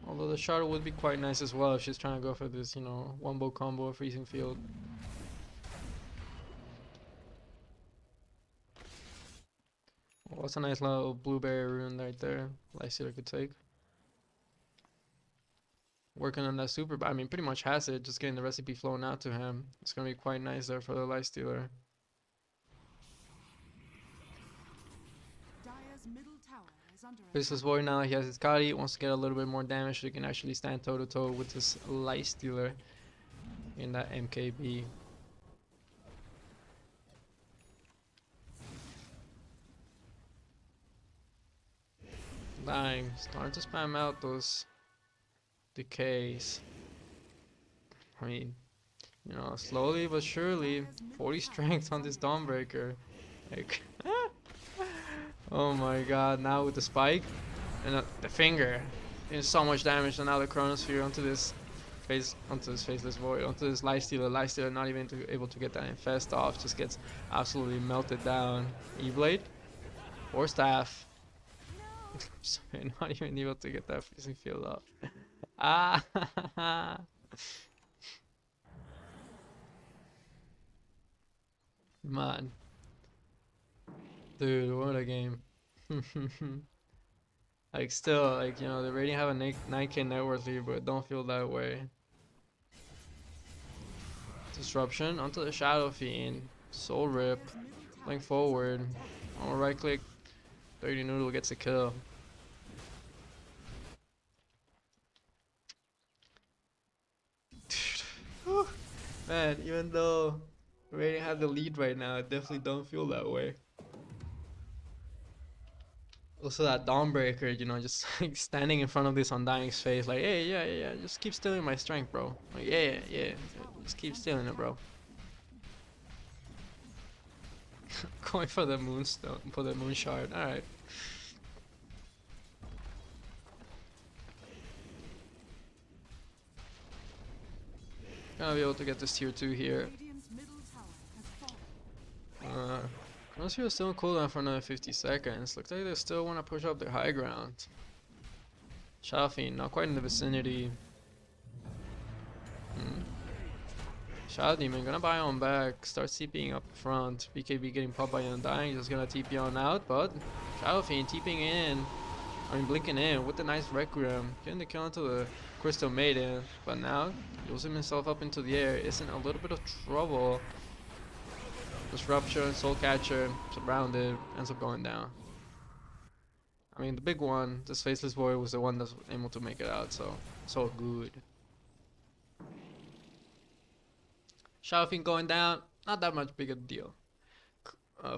Although the shard would be quite nice as well if she's trying to go for this, you know, wombo combo freezing field. Well, that's a nice little blueberry rune right there. Lysander could take. working on that super. I mean, pretty much has it. Just getting the recipe flowing out to him. It's gonna be quite nice there for the lifestealer. Dire's middle tower is under Faceless attack. Void now he has his Kali, wants to get a little bit more damage so he can actually stand toe to toe with this lifestealer in that MKB. Dying, starting to spam out those decays. I mean, you know, slowly but surely, 40 strength on this Dawnbreaker. Like, oh my god, now with the spike and the finger. Doing so much damage, and now the Chronosphere onto this Faceless Void, onto this Lifestealer. Lifestealer not even able to get that infest off, just gets absolutely melted down. E-Blade or Staff. Sorry, not even able to get that freezing field off. Ah, man, dude, what a game. Like still, like you know, they already have a 9K net worth lead, but don't feel that way. Disruption onto the Shadow Fiend. Soul Rip. Link forward. On right click. Dirty Noodle gets a kill. Dude. Man, even though we already have the lead right now, I definitely don't feel that way. Also that Dawnbreaker, you know, just like standing in front of this Undying's face, like, hey, yeah, just keep stealing my strength, bro. Like, yeah, just keep stealing it, bro. Going for the moonstone, for the moon shard. All right. Gonna be able to get this tier 2 here. Radiant's middle tower has fallen. Chronosphere is still in cooldown for another 50 seconds. Looks like they still want to push up their high ground. Shadow Fiend, not quite in the vicinity. Shadow Demon gonna buy on back, start TPing up front. BKB getting popped by Undying, just gonna TP on out, but Shadow Fiend TPing in. I mean, blinking in with the nice Requiem, getting the kill into the Crystal Maiden, but now losing himself up into the air is in a little bit of trouble. Disruption, Soul Catcher, surrounded, ends up going down. I mean, the big one, this Faceless Warrior, was the one that's able to make it out, so good. Shadow Fiend going down, not that much big a deal.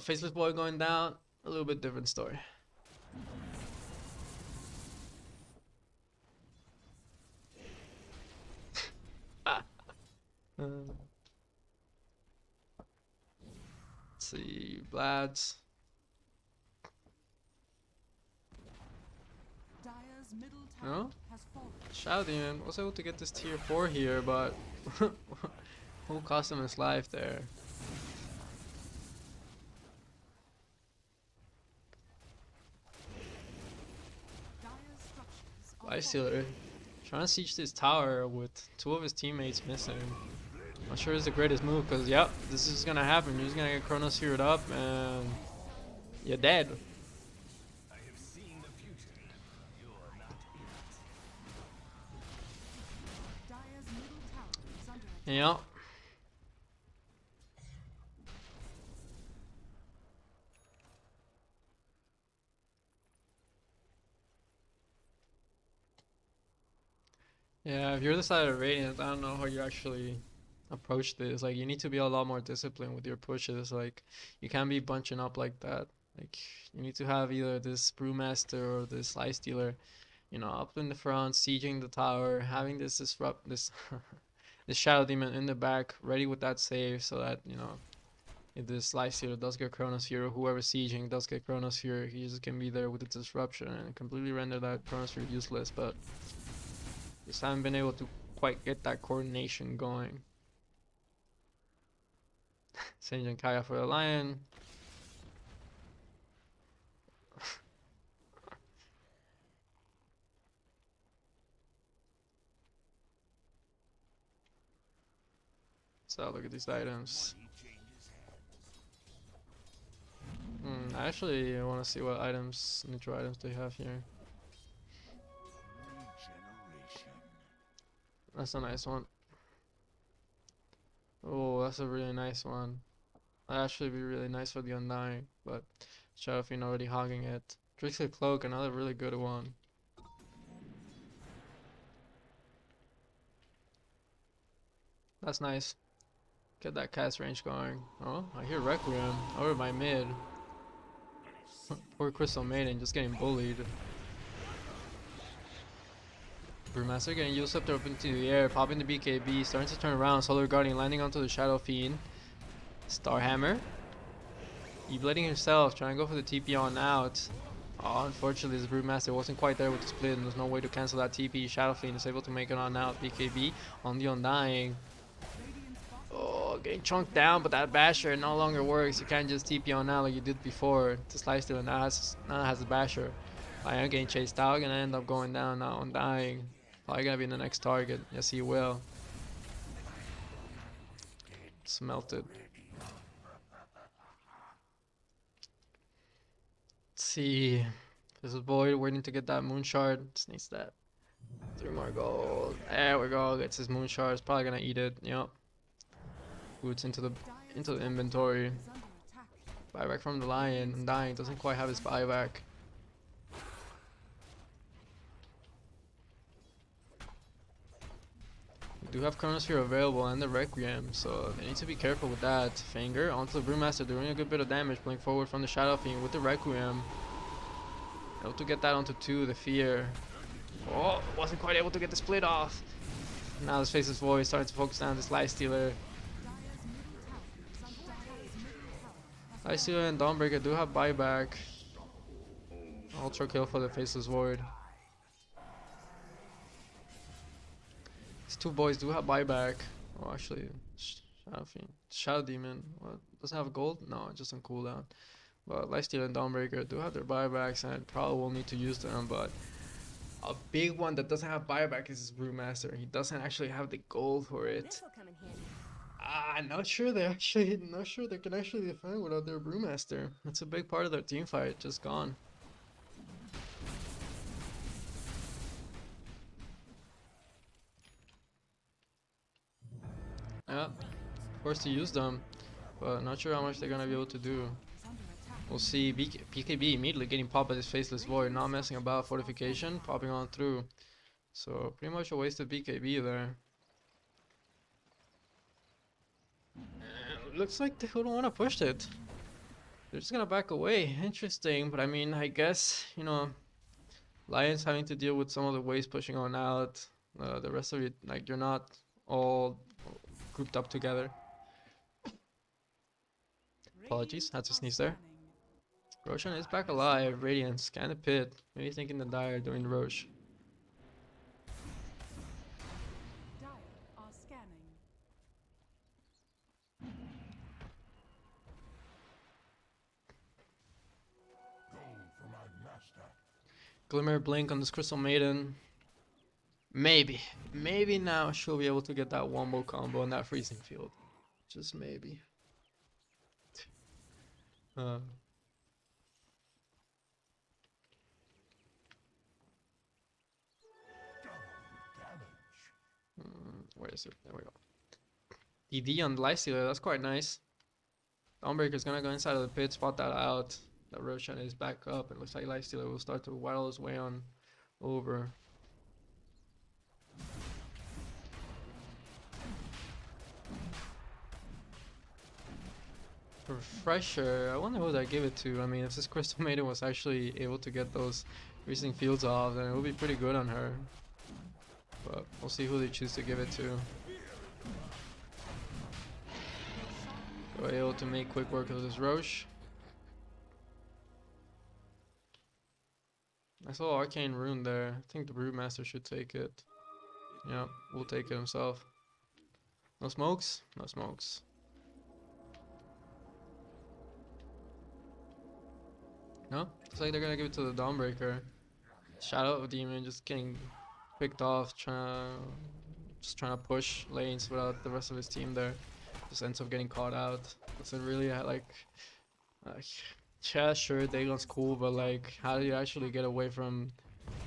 Faceless Boy going down, a little bit different story. Let's see, Vlad's. Dire's middle tower No? has fallen. Shadow Demon was able to get this tier 4 here, but who cost him his life there? Dire's structures are Lifestealer trying to siege this tower with 2 of his teammates missing. Not sure it's the greatest move, because yep, this is gonna happen. You're just gonna get Chronosphered up and you're dead. I have seen the future. You are not it. Dire's middle tower is under attack. Yeah. Yeah, if you're the side of Radiant, I don't know how you actually approach this. Like, you need to be a lot more disciplined with your pushes. Like, you can't be bunching up like that. Like, you need to have either this Brewmaster or this Lifestealer, you know, up in the front, sieging the tower, having this disrupt this this Shadow Demon in the back, ready with that save, so that you know, if this Lifestealer does get Chronosphere, or whoever sieging does get Chronosphere, he just can be there with the disruption and completely render that Chronosphere useless. But just haven't been able to quite get that coordination going. Senjin Kaya for the Lion. So look at these items. I actually want to see what items, neutral items they have here. Regeneration. That's a nice one. Oh, that's a really nice one. That'd actually be really nice for the Undying, but Shadow Fiend already hogging it. Drixie Cloak, another really good one. That's nice. Get that cast range going. Oh, I hear Requiem over my mid. Poor Crystal Maiden just getting bullied. Brewmaster getting used up into the air, popping the BKB, starting to turn around, Solar Guardian landing onto the Shadow Fiend. Starhammer. E-blading himself, trying to go for the TP on out. Oh, unfortunately, this Brewmaster wasn't quite there with the split, and there's no way to cancel that TP. Shadow Fiend is able to make it on out. BKB on the Undying. Oh, getting chunked down, but that Basher no longer works. You can't just TP on out like you did before. The Slice Stealer now has the Basher. I am getting chased out, gonna end up going down now on dying. Probably gonna be the next target. Yes, he will. Smelted. Let's see. This is Void waiting to get that Moon Shard. Just needs that. 3 more gold. There we go. Gets his Moon Shard. It's probably gonna eat it. Yep. Boots into the inventory. Buyback from the Lion. Undying doesn't quite have his buyback. We do have Chronosphere available and the Requiem, so they need to be careful with that. Finger onto the Brewmaster, doing a good bit of damage, playing forward from the Shadow Fiend with the Requiem. Able to get that onto 2, the Fear. Oh, wasn't quite able to get the split off. Now this Faceless Void starting to focus down this Life Stealer. Life Stealer and Dawnbreaker do have buyback. Ultra kill for the Faceless Void. These 2 boys do have buyback. Oh, actually, Shadow Fiend. Shadow Demon. What? Doesn't have gold? No, just on cooldown. But Lifesteal and Dawnbreaker do have their buybacks, and probably will need to use them. But a big one that doesn't have buyback is this Brewmaster. He doesn't actually have the gold for it. Not sure they can actually defend without their Brewmaster. That's a big part of their team fight. Just gone. Yeah, forced to use them, but not sure how much they're gonna be able to do. We'll see. BKB immediately getting popped by this Faceless Void, not messing about. Fortification, popping on through. So pretty much a wasted BKB there. And looks like they don't want to push it. They're just gonna back away. Interesting, but I mean, I guess, you know, Lions having to deal with some of the waves pushing on out. The rest of it, like, you're not all grouped up together. Apologies, had to sneeze there. Roshan is back alive. Radiant, scan the pit. Maybe thinking the Dire doing the Rosh. Dire are scanning. Glimmer Blink on this Crystal Maiden. Maybe now she'll be able to get that wombo combo in that freezing field. Just maybe. Where is it? There we go. DD on the Lifestealer, that's quite nice. Dawnbreaker's gonna go inside of the pit, spot that out. That Roshan is back up. It looks like Lifestealer will start to waddle his way on over. Refresher, I wonder who that give it to. I mean, if this Crystal Maiden was actually able to get those freezing fields off, then it would be pretty good on her. But we'll see who they choose to give it to. We're able to make quick work of this Rosh. I saw Arcane Rune there. I think the Brewmaster should take it. Yeah, we'll take it himself. No smokes? No smokes. No? Looks like they're gonna give it to the Dawnbreaker. Shadow Demon just getting picked off, trying to push lanes without the rest of his team there. Just ends up getting caught out. Doesn't really yeah, sure, Dagon's cool, but like, how do you actually get away from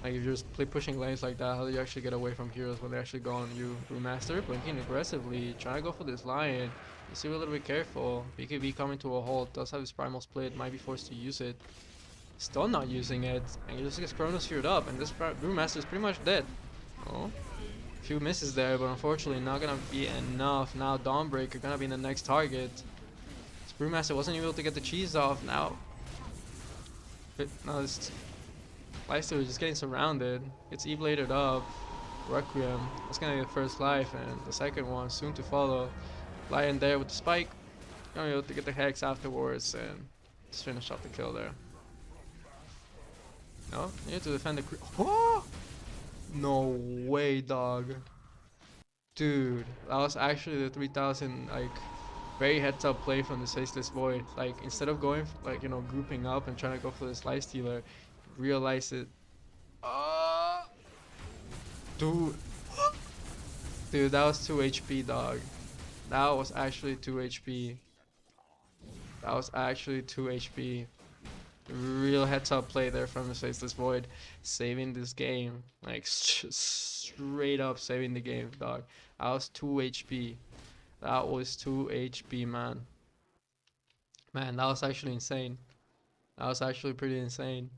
Like if you're just play pushing lanes like that, how do you actually get away from heroes when they actually go on you? Brewmaster blinking aggressively, trying to go for this lion. You see, we're a little bit careful. BKB coming to a halt, does have his primal split, might be forced to use it. Still not using it, and he just gets chronosphered up, and this Brewmaster is pretty much dead. Oh, a few misses there, but unfortunately not gonna be enough. Now Dawnbreaker gonna be the next target. This Brewmaster wasn't able to get the cheese off. Now this Leicester is just getting surrounded. It's E-bladed up. Requiem. That's gonna be the first life, and the second one soon to follow. Lion there with the spike. Gonna be able to get the hex afterwards and just finish off the kill there. No, you need to defend the oh! No way, dog. Dude, that was actually the 3000 like very heads up play from the Faceless Void. Like instead of going like grouping up and trying to go for this life stealer, realize it. Dude, dude, that was 2 HP, dog. That was actually 2 HP. That was actually 2 HP. Real heads up play there from the Faceless Void, saving this game. Like straight up saving the game, dog. That was 2 HP. That was 2 HP, man. Man, that was actually insane. That was actually pretty insane.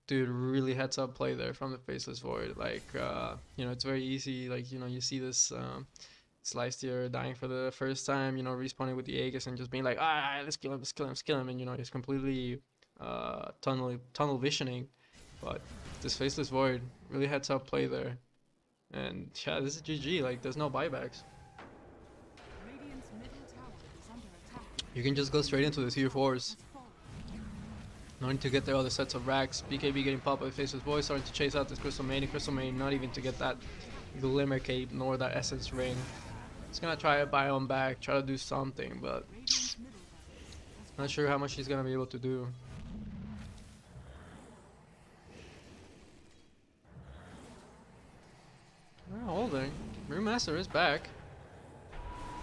Dude, really heads up play there from the Faceless Void. Like, it's very easy. Like, you see this Slicer dying for the first time, respawning with the Aegis and just being like, let's kill him, let's kill him, let's kill him. And, he's completely tunnel visioning. But this Faceless Void really heads up play there. And yeah, this is GG. Like, there's no buybacks. Radiant's middle tower is under attack. You can just go straight into the tier 4s. No need to get the other sets of racks. BKB getting popped by Faceless Void, starting to chase out this Crystal Maiden. Crystal Maiden not even to get that Glimmer Cape nor that Essence Ring. He's gonna try to buy on back, try to do something, but not sure how much he's gonna be able to do. We're holding. Brewmaster is back.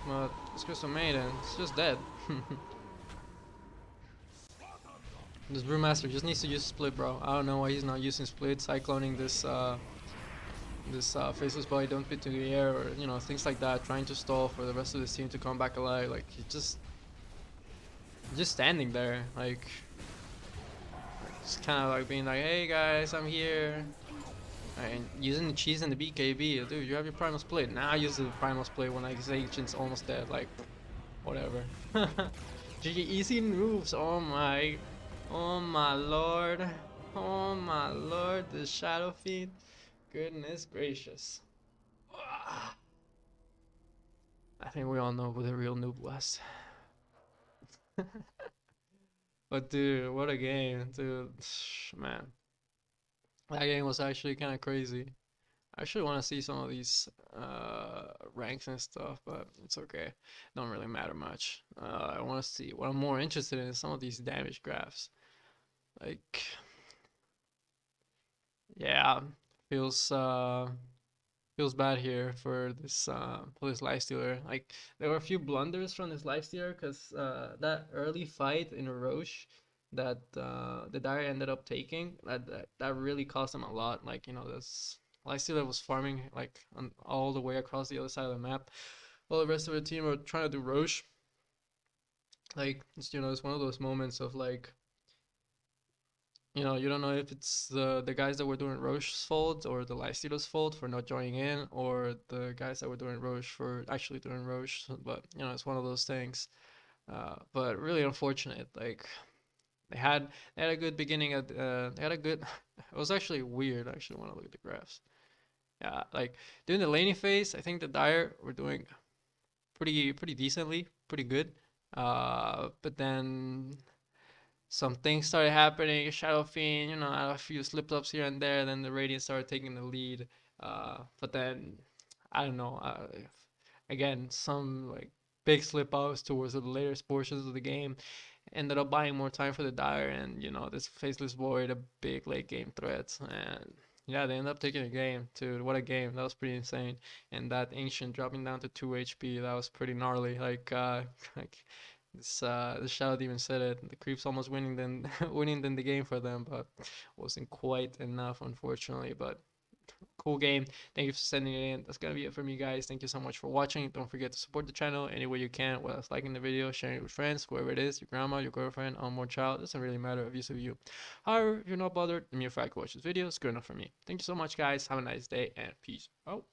But this Crystal Maiden, it's just dead. This Brewmaster just needs to use Split, bro. I don't know why he's not using Split, cycloning this Faceless Void, don't fit to the air, or things like that, trying to stall for the rest of the team to come back alive. Like he's just standing there, like just kind of like being like, hey guys, I'm here. And using the cheese and the BKB, dude, you have your primal split. Now use the primal split when like his agent's almost dead. Like, whatever. GG, easy moves. Oh my lord. Oh my lord, the Shadow Fiend. Goodness gracious. I think we all know who the real noob was. But dude, what a game, dude. Man. That game was actually kind of crazy. I actually want to see some of these ranks and stuff, but it's okay. Don't really matter much. I want to see, what I'm more interested in is some of these damage graphs. Like, yeah, feels bad here for this lifestealer. Like there were a few blunders from this lifestealer because that early fight in Roche that the Dire ended up taking, that really cost him a lot. Like this lifestealer was farming like all the way across the other side of the map, while the rest of the team were trying to do Roche. Like it's one of those moments of like, you don't know if it's the guys that were doing Roche's fault or the lifestealer's fault for not joining in, or the guys that were doing Roche for actually doing Roche. But it's one of those things. But really unfortunate. Like they had a good beginning at they had a good. It was actually weird. I actually want to look at the graphs. Yeah, like during the laning phase, I think the Dire were doing pretty decently, pretty good. But then some things started happening. Shadow Fiend, had a few slip ups here and there. Then the Radiant started taking the lead. But then I don't know. Again, some like big slip ups towards the later portions of the game ended up buying more time for the Dire, and this Faceless Void, a big late game threat, and yeah, they end up taking a game. Dude, what a game! That was pretty insane. And that Ancient dropping down to 2 HP, that was pretty gnarly. Like like The Shadow Demon said it. The creeps almost winning then winning then the game for them, but wasn't quite enough, unfortunately. But cool game. Thank you for sending it in. That's gonna be it from you guys. Thank you so much for watching. Don't forget to support the channel any way you can, whether it's liking the video, sharing it with friends, whoever it is, your grandma, your girlfriend, unborn child. It doesn't really matter if you see you. However, if you're not bothered, the mere fact you watch this video is good enough for me. Thank you so much, guys. Have a nice day and peace out.